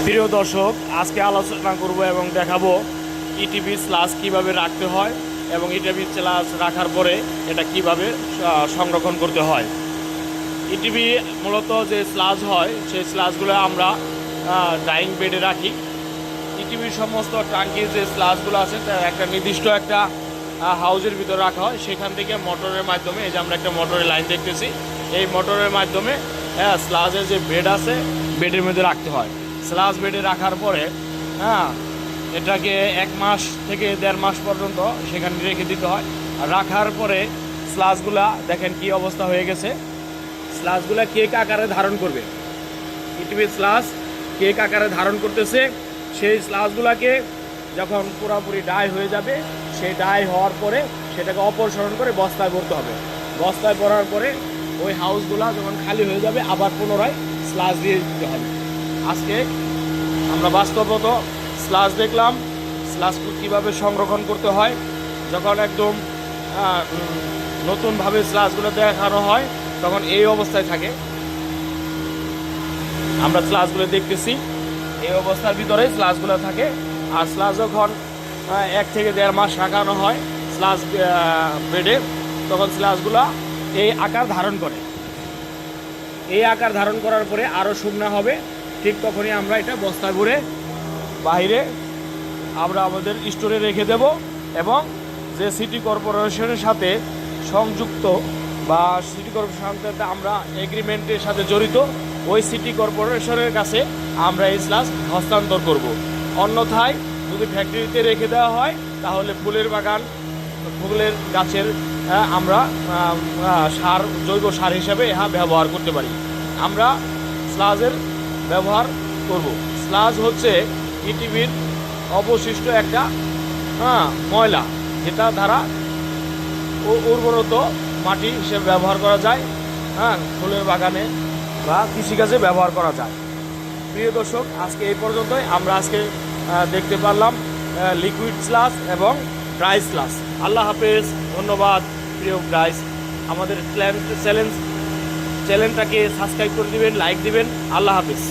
প্রিয় দর্শক, আজকে আলোচনা করব এবং দেখাবো ইটিভি স্লাস কিভাবে রাখতে হয় এবং ইটিভি স্লাস রাখার পরে এটা কিভাবে সংরক্ষণ করতে হয়। ইটিভি মূলত যে স্লাস হয় সেই স্লাসগুলো আমরা ড্রাইং বেডে রাখি। ইটিভির সমস্ত ট্যাঙ্কির যে স্লাসগুলো আছে তার একটা নির্দিষ্ট একটা হাউজের ভিতরে রাখা হয়। সেখান থেকে মোটরের মাধ্যমে, এই যে আমরা একটা মোটরের লাইন দেখতেছি, এই মোটরের মাধ্যমে স্লাসের যে বেড আছে বেডের মধ্যে রাখতে হয়। স্লাস বেডে রাখার পরে এটাকে 1 মাস থেকে 1.5 মাস পর্যন্ত সেখানে রেখে দিতে হয়। আর রাখার পরে স্লাসগুলা দেখেন কি অবস্থা হয়ে গেছে। স্লাসগুলা কেক আকারে ধারণ করবে। ইটিভি স্লাস কেক আকারে ধারণ করতেছে। সেই স্লাসগুলাকে যখন পুরোপুরি ডাই হয়ে যাবে, সেই ডাই হওয়ার পরে সেটাকে অপসারণ করে বস্তায় ভরতে হবে। বস্তায় ভরার পরে ওই হাউসগুলা যখন খালি হয়ে যাবে আবার পুনরায় স্লাস দিয়ে দিতে হবে। আজকে আমরা বাস্তবত স্লাস দেখলাম, স্লাস কীভাবে সংরক্ষণ করতে হয়। যখন একদম নতুনভাবে স্লাসগুলো দেখানো হয় তখন এই অবস্থায় থাকে। আমরা স্লাসগুলো দেখতেছি, এই অবস্থার ভিতরে স্লাসগুলো থাকে। আর স্লাস যখন 1 থেকে 1.5 মাস রাখানো হয় স্লাস বেডে, তখন স্লাসগুলো এই আকার ধারণ করে। এই আকার ধারণ করার পরে আরও শুকনো হবে। ঠিক তখনই আমরা এটা বস্তায় ভরে বাইরে আমরা আমাদের স্টোরে রেখে দেব এবং যে সিটি কর্পোরেশনের সাথে সংযুক্ত বা সিটি কর্পোরেশনের সাথে আমরা এগ্রিমেন্টের সাথে জড়িত, ওই সিটি কর্পোরেশনের কাছে আমরা এই স্লাস হস্তান্তর করব। অন্যথায় যদি ফ্যাক্টরিতে রেখে দেওয়া হয় তাহলে ফুলের বাগান, ফুলের গাছের আমরা সার, জৈব সার হিসাবে ব্যবহার করতে পারি। আমরা স্লাজের ব্যবহার করব। স্লাজ হচ্ছে ইটিভির অবশিষ্ট একটা ময়লা, যেটা দ্বারা উর্বরত মাটি হিসেবে ব্যবহার করা যায়, ফুলের বাগানে বা কৃষিকাজে ব্যবহার করা যায়। প্রিয় দর্শক, আজকে এই পর্যন্তই। আমরা আজকে দেখতে পারলাম লিকুইড স্লাস এবং ড্রাই স্লাস। আল্লাহ হাফেজ, ধন্যবাদ প্রিয় গাইস। আমাদের চ্যানেলটাকে সাবস্ক্রাইব করে দিবেন, লাইক দিবেন। আল্লাহ হাফেজ।